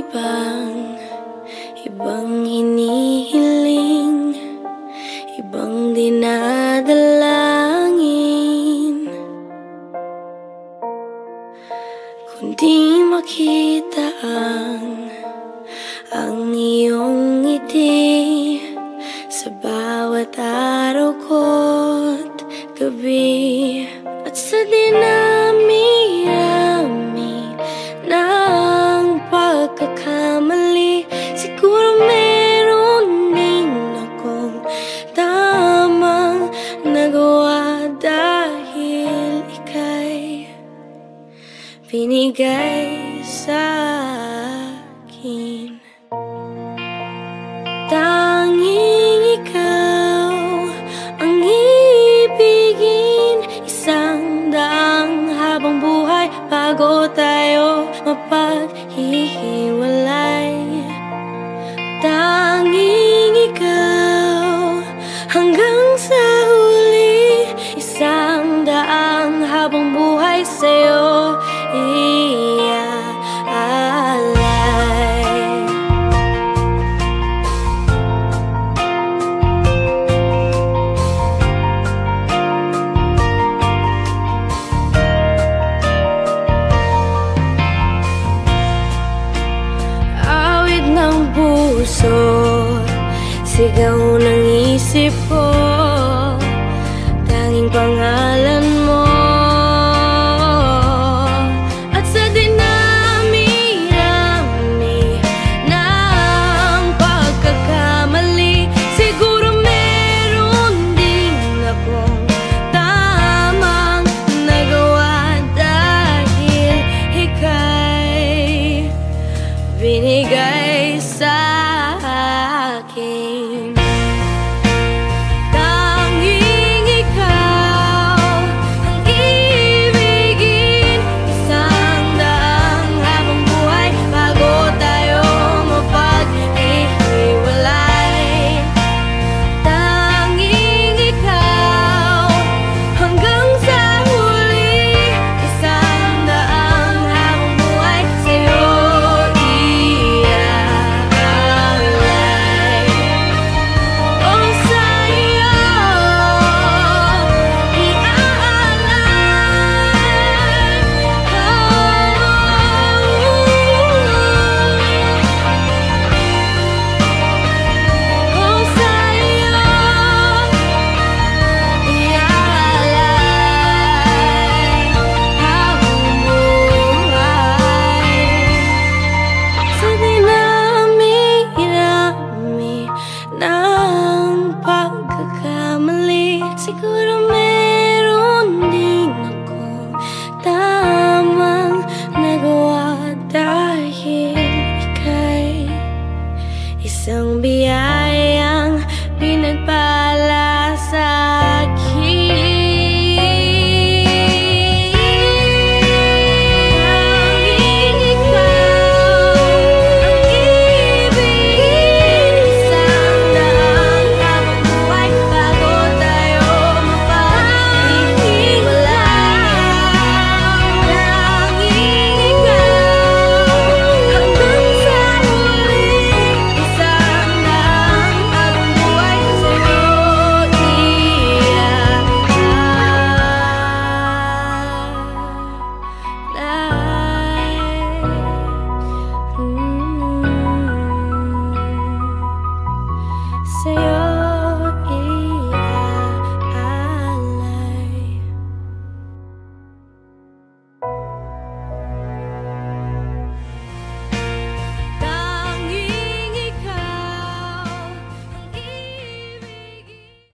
ibang hinihiling, ibang dinadalangin, kundi makita ang iyong ngiti sa bawat araw ko't gabi. At sa dinami-rami ng pagkakamali, siguro meron din akong tamang nagawa, dahil ika'y binigay sa akin. Tanging ikaw ang ibigin, isang daang habang buhay bago tayo mapaghihiwalay. Tanging ikaw hanggang sa huli, isang daang habang buhay sa'yo iaalay. Awit ng puso, sigaw ng isip ko,